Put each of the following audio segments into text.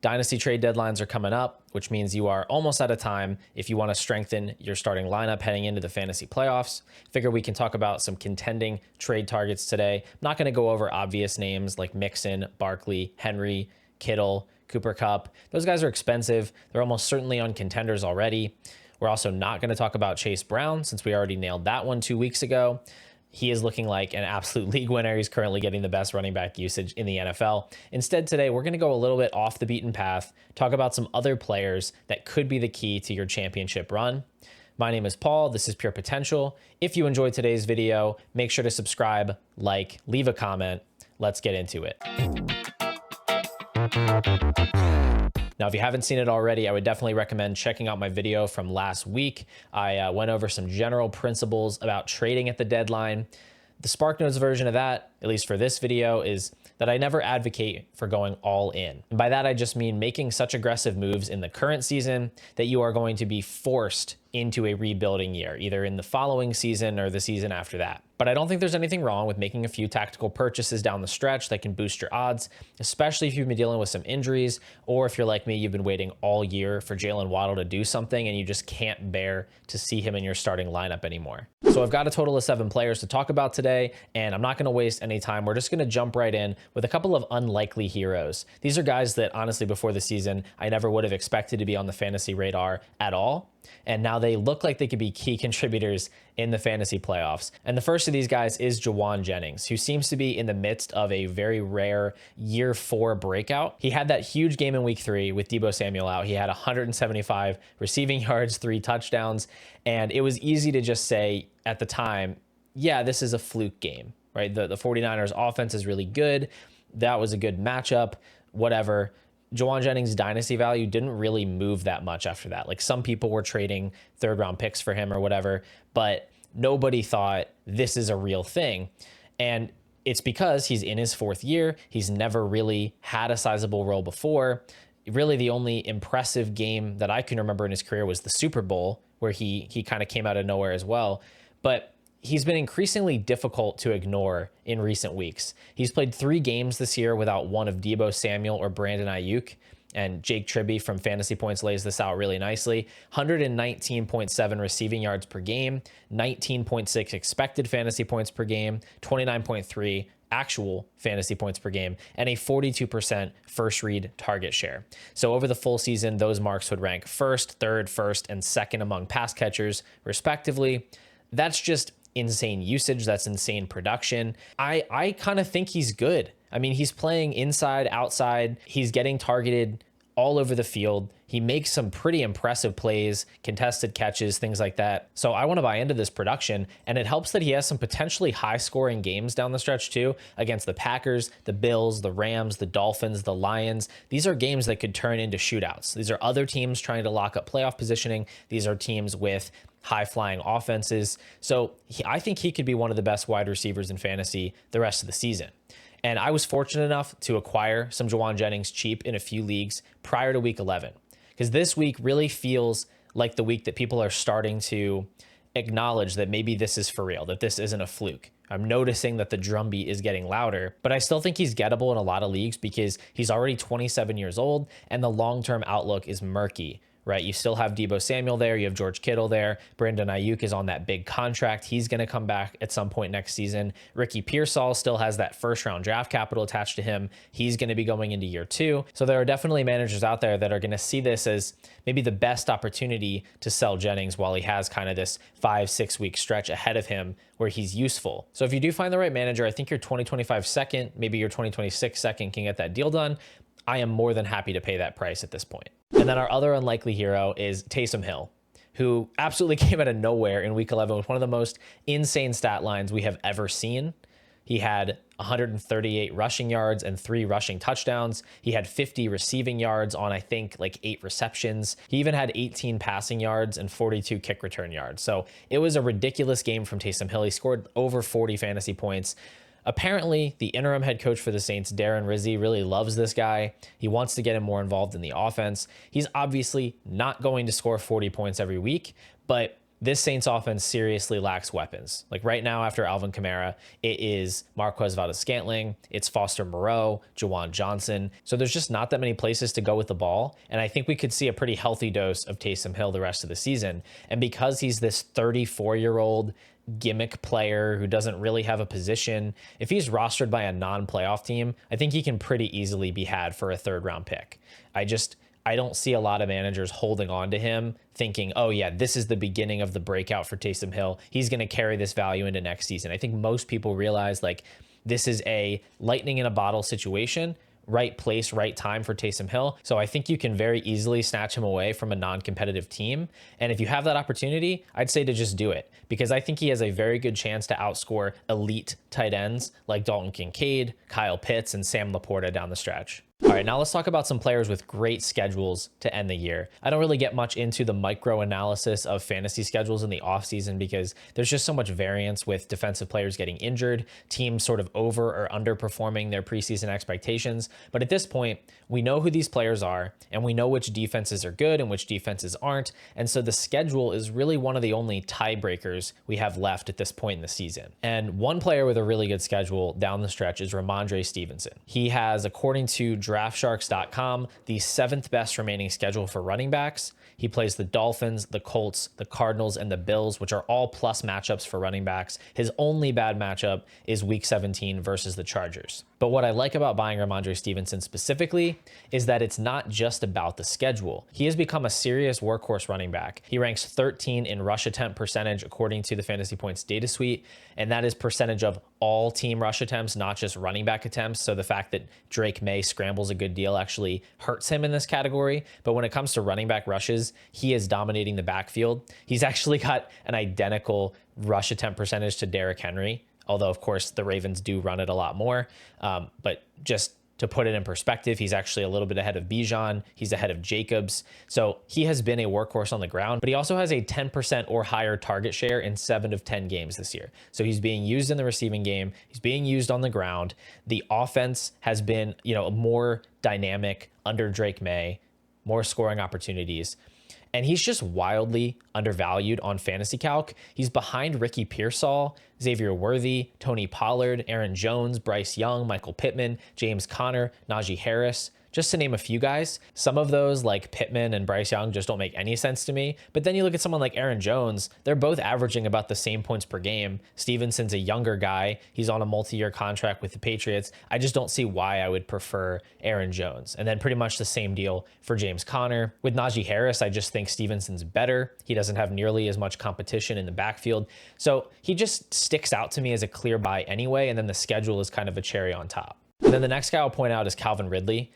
Dynasty trade deadlines are coming up, which means you are almost out of time if you want to strengthen your starting lineup heading into the fantasy playoffs. Figure we can talk about some contending trade targets today. I'm not going to go over obvious names like Mixon, Barkley, Henry, Kittle, Cooper Kupp. Those guys are expensive. They're almost certainly on contenders already. We're also not going to talk about Chase Brown since we already nailed that one 2 weeks ago. He is looking like an absolute league winner. He's currently getting the best running back usage in the NFL. Instead, today, we're going to go a little bit off the beaten path, talk about some other players that could be the key to your championship run. My name is Paul. This is Pure Potential. If you enjoyed today's video, make sure to subscribe, like, leave a comment. Let's get into it. Now, if you haven't seen it already, I would definitely recommend checking out my video from last week. I went over some general principles about trading at the deadline. The SparkNotes version of that, at least for this video, is that I never advocate for going all in. And by that, I just mean making such aggressive moves in the current season that you are going to be forced into a rebuilding year, either in the following season or the season after that. But I don't think there's anything wrong with making a few tactical purchases down the stretch that can boost your odds, especially if you've been dealing with some injuries, or if you're like me, you've been waiting all year for Jalen Waddle to do something and you just can't bear to see him in your starting lineup anymore. So I've got a total of 7 players to talk about today, and I'm not going to waste any time. We're just going to jump right in with a couple of unlikely heroes. These are guys that honestly before the season, I never would have expected to be on the fantasy radar at all. And now they look like they could be key contributors in the fantasy playoffs. And the first of these guys is Jauan Jennings, who seems to be in the midst of a very rare year 4 breakout. He had that huge game in week 3 with Deebo Samuel out. He had 175 receiving yards, 3 touchdowns. And it was easy to just say at the time, yeah, this is a fluke game, right? The 49ers offense is really good. That was a good matchup, whatever. Jauan Jennings' dynasty value didn't really move that much after that. Like some people were trading 3rd round picks for him or whatever, but nobody thought this is a real thing. And it's because he's in his 4th year. He's never really had a sizable role before. Really, the only impressive game that I can remember in his career was the Super Bowl, where he kind of came out of nowhere as well. But he's been increasingly difficult to ignore in recent weeks. He's played 3 games this year without one of Deebo Samuel or Brandon Ayuk. And Jake Tribby from Fantasy Points lays this out really nicely. 119.7 receiving yards per game, 19.6 expected fantasy points per game, 29.3 actual fantasy points per game, and a 42% first read target share. So over the full season, those marks would rank 1st, 3rd, 1st, and 2nd among pass catchers, respectively. That's just insane usage. That's insane production. I kind of think he's good. I mean, he's playing inside, outside. He's getting targeted all over the field. He makes some pretty impressive plays, contested catches, things like that. So I want to buy into this production, and it helps that he has some potentially high scoring games down the stretch too, against the Packers, the Bills, the Rams, the Dolphins, the Lions. These are games that could turn into shootouts. These are other teams trying to lock up playoff positioning. These are teams with high-flying offenses. So I think he could be one of the best wide receivers in fantasy the rest of the season. And I was fortunate enough to acquire some Jauan Jennings cheap in a few leagues prior to week 11, because this week really feels like the week that people are starting to acknowledge that maybe this is for real, that this isn't a fluke. I'm noticing that the drumbeat is getting louder, but I still think he's gettable in a lot of leagues because he's already 27 years old and the long-term outlook is murky. Right? You still have Deebo Samuel there. You have George Kittle there. Brandon Ayuk is on that big contract. He's going to come back at some point next season. Ricky Pearsall still has that 1st round draft capital attached to him. He's going to be going into year 2. So there are definitely managers out there that are going to see this as maybe the best opportunity to sell Jennings while he has kind of this 5-6 week stretch ahead of him where he's useful. So if you do find the right manager, I think your 2025 second, maybe your 2026 second can get that deal done. I am more than happy to pay that price at this point. And then our other unlikely hero is Taysom Hill, who absolutely came out of nowhere in week 11 with one of the most insane stat lines we have ever seen. He had 138 rushing yards and 3 rushing touchdowns. He had 50 receiving yards on, I think, like 8 receptions. He even had 18 passing yards and 42 kick return yards. So it was a ridiculous game from Taysom Hill. He scored over 40 fantasy points. Apparently, the interim head coach for the Saints, Darren Rizzi, really loves this guy. He wants to get him more involved in the offense. He's obviously not going to score 40 points every week, but this Saints offense seriously lacks weapons. Like right now, after Alvin Kamara, it is Marquez Valdes-Scantling, it's Foster Moreau, Jawan Johnson. So there's just not that many places to go with the ball. And I think we could see a pretty healthy dose of Taysom Hill the rest of the season. And because he's this 34-year-old gimmick player who doesn't really have a position, if he's rostered by a non-playoff team, I think he can pretty easily be had for a 3rd-round pick. I don't see a lot of managers holding on to him thinking, oh yeah, this is the beginning of the breakout for Taysom Hill. He's going to carry this value into next season. I think most people realize like this is a lightning in a bottle situation, right place, right time for Taysom Hill. So I think you can very easily snatch him away from a non-competitive team. And if you have that opportunity, I'd say to just do it, because I think he has a very good chance to outscore elite tight ends like Dalton Kincaid, Kyle Pitts, and Sam Laporta down the stretch. All right, now let's talk about some players with great schedules to end the year. I don't really get much into the micro analysis of fantasy schedules in the offseason because there's just so much variance with defensive players getting injured, teams sort of over or underperforming their preseason expectations. But at this point, we know who these players are and we know which defenses are good and which defenses aren't. And so the schedule is really one of the only tiebreakers we have left at this point in the season. And one player with a really good schedule down the stretch is Rhamondre Stevenson. He has, according to DraftSharks.com, the 7th best remaining schedule for running backs. He plays the Dolphins, the Colts, the Cardinals, and the Bills, which are all plus matchups for running backs. His only bad matchup is Week 17 versus the Chargers. But what I like about buying Rhamondre Stevenson specifically is that it's not just about the schedule. He has become a serious workhorse running back. He ranks 13 in rush attempt percentage according to the Fantasy Points data suite, and that is percentage of all team rush attempts, not just running back attempts. So the fact that Drake May scrambles a good deal actually hurts him in this category. But when it comes to running back rushes, he is dominating the backfield. He's actually got an identical rush attempt percentage to Derrick Henry, although of course the Ravens do run it a lot more. But just to put it in perspective, he's actually a little bit ahead of Bijan. He's ahead of Jacobs. So he has been a workhorse on the ground, but he also has a 10% or higher target share in 7 of 10 games this year. So he's being used in the receiving game. He's being used on the ground. The offense has been, more dynamic under Drake May, more scoring opportunities. And he's just wildly undervalued on Fantasy Calc. He's behind Ricky Pearsall, Xavier Worthy, Tony Pollard, Aaron Jones, Bryce Young, Michael Pittman, James Conner, Najee Harris, just to name a few guys. Some of those, like Pittman and Bryce Young, just don't make any sense to me. But then you look at someone like Aaron Jones, they're both averaging about the same points per game. Stevenson's a younger guy. He's on a multi-year contract with the Patriots. I just don't see why I would prefer Aaron Jones. And then pretty much the same deal for James Conner. With Najee Harris, I just think Stevenson's better. He doesn't have nearly as much competition in the backfield. So he just sticks out to me as a clear buy anyway. And then the schedule is kind of a cherry on top. And then the next guy I'll point out is Calvin Ridley.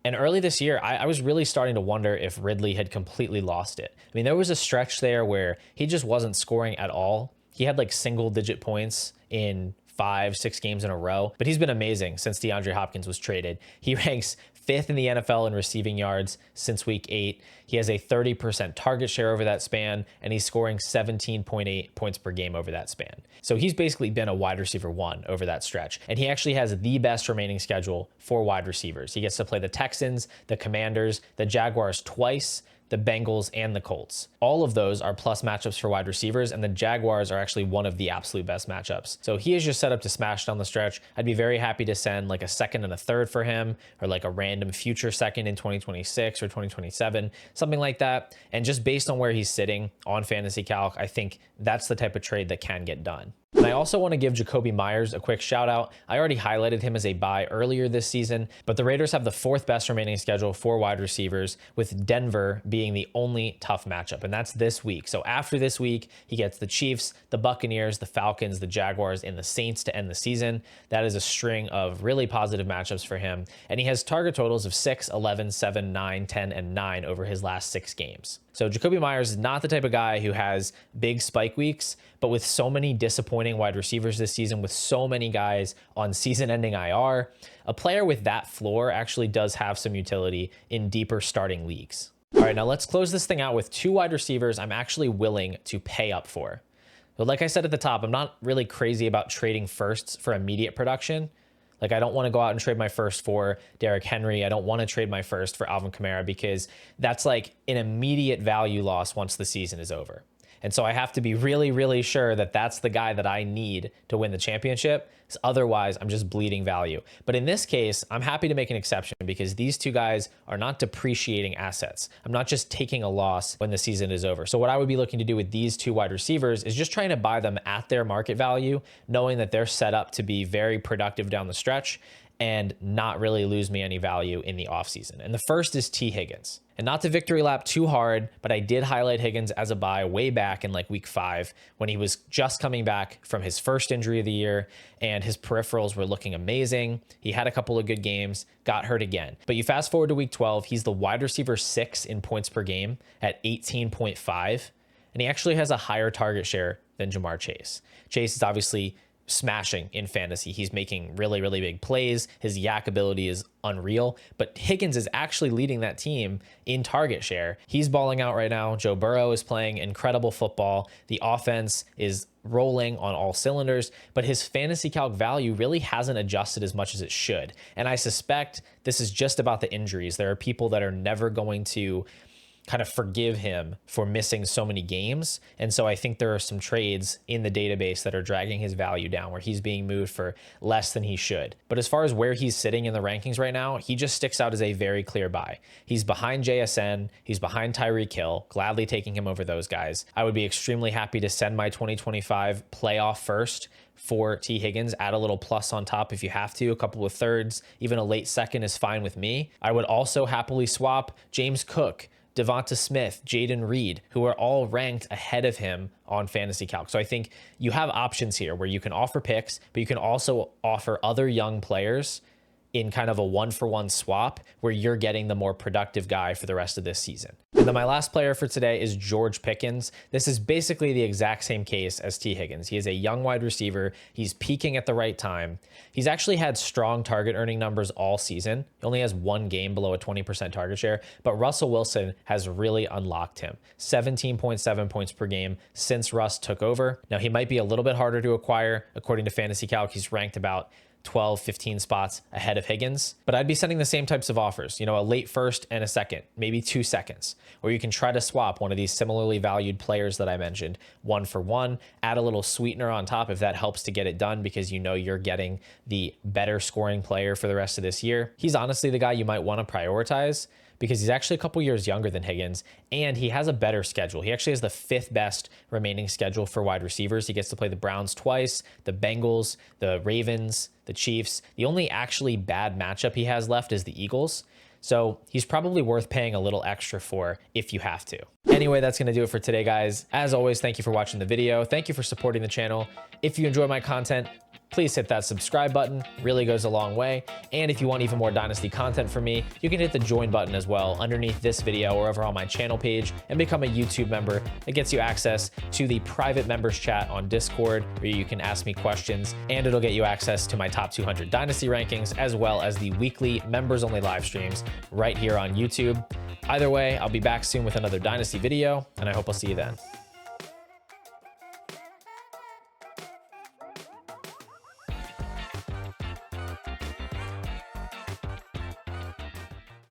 And early this year, I was really starting to wonder if Ridley had completely lost it. I mean, there was a stretch there where he just wasn't scoring at all. He had like single-digit points in 5-6 games in a row, but he's been amazing since DeAndre Hopkins was traded. He ranks 5th in the NFL in receiving yards since week 8. He has a 30% target share over that span, and he's scoring 17.8 points per game over that span. So he's basically been a wide receiver 1 over that stretch. And he actually has the best remaining schedule for wide receivers. He gets to play the Texans, the Commanders, the Jaguars twice, the Bengals, and the Colts. All of those are plus matchups for wide receivers, and the Jaguars are actually one of the absolute best matchups. So he is just set up to smash down the stretch. I'd be very happy to send like a 2nd and a 3rd for him, or like a random future 2nd in 2026 or 2027, something like that. And just based on where he's sitting on Fantasy Calc, I think that's the type of trade that can get done. And I also want to give Jakobi Meyers a quick shout out. I already highlighted him as a buy earlier this season, but the Raiders have the 4th best remaining schedule for wide receivers, with Denver being the only tough matchup, and that's this week. So after this week, he gets the Chiefs, the Buccaneers, the Falcons, the Jaguars, and the Saints to end the season. That is a string of really positive matchups for him, and he has target totals of 6, 11, 7, 9, 10, and 9 over his last 6 games. So Jakobi Meyers is not the type of guy who has big spike weeks, but with so many disappointing wide receivers this season, with so many guys on season-ending IR, a player with that floor actually does have some utility in deeper starting leagues. All right, now let's close this thing out with 2 wide receivers I'm actually willing to pay up for. But like I said at the top, I'm not really crazy about trading firsts for immediate production. Like, I don't want to go out and trade my first for Derrick Henry. I don't want to trade my first for Alvin Kamara, because that's like an immediate value loss once the season is over. And so I have to be really, really sure that that's the guy that I need to win the championship. Otherwise, I'm just bleeding value. But in this case, I'm happy to make an exception because these two guys are not depreciating assets. I'm not just taking a loss when the season is over. So what I would be looking to do with these two wide receivers is just trying to buy them at their market value, knowing that they're set up to be very productive down the stretch and not really lose me any value in the offseason. And the first is T. Higgins. And not to victory lap too hard, but I did highlight Higgins as a buy way back in like week 5 when he was just coming back from his first injury of the year and his peripherals were looking amazing. He had a couple of good games, got hurt again. But you fast forward to week 12, he's the wide receiver 6 in points per game at 18.5. And he actually has a higher target share than Ja'Marr Chase. Chase is obviously smashing in fantasy. He's making really, really big plays. His yak ability is unreal, but Higgins is actually leading that team in target share. He's balling out right now. Joe Burrow is playing incredible football. The offense is rolling on all cylinders, but his fantasy calc value really hasn't adjusted as much as it should. And I suspect this is just about the injuries. There are people that are never going to kind of forgive him for missing so many games. And so I think there are some trades in the database that are dragging his value down where he's being moved for less than he should. But as far as where he's sitting in the rankings right now, he just sticks out as a very clear buy. He's behind JSN, he's behind Tyreek Hill, gladly taking him over those guys. I would be extremely happy to send my 2025 playoff first for T. Higgins, add a little plus on top if you have to, a couple of thirds, even a late second is fine with me. I would also happily swap James Cook, Devonta Smith, Jaden Reed, who are all ranked ahead of him on Fantasy Calc. So I think you have options here where you can offer picks, but you can also offer other young players in kind of a 1-for-1 swap where you're getting the more productive guy for the rest of this season. And then my last player for today is George Pickens. This is basically the exact same case as T. Higgins. He is a young wide receiver. He's peaking at the right time. He's actually had strong target earning numbers all season. He only has one game below a 20% target share, but Russell Wilson has really unlocked him. 17.7 points per game since Russ took over. Now he might be a little bit harder to acquire. According to Fantasy Calc, he's ranked about 12, 15 spots ahead of Higgins, but I'd be sending the same types of offers, you know, a late first and a second, maybe 2 seconds, or you can try to swap one of these similarly valued players that I mentioned 1-for-1, add a little sweetener on top if that helps to get it done because you know you're getting the better scoring player for the rest of this year. He's honestly the guy you might want to prioritize because he's actually a couple years younger than Higgins and he has a better schedule. He actually has the 5th best remaining schedule for wide receivers. He gets to play the Browns twice, the Bengals, the Ravens, the Chiefs. The only actually bad matchup he has left is the Eagles. So he's probably worth paying a little extra for if you have to. Anyway, that's going to do it for today, guys. As always, thank you for watching the video. Thank you for supporting the channel. If you enjoy my content, please hit that subscribe button. It really goes a long way. And if you want even more Dynasty content from me, you can hit the join button as well underneath this video or over on my channel page and become a YouTube member. It gets you access to the private members chat on Discord where you can ask me questions, and it'll get you access to my top 200 Dynasty rankings as well as the weekly members only live streams right here on YouTube. Either way, I'll be back soon with another Dynasty video, and I hope I'll see you then.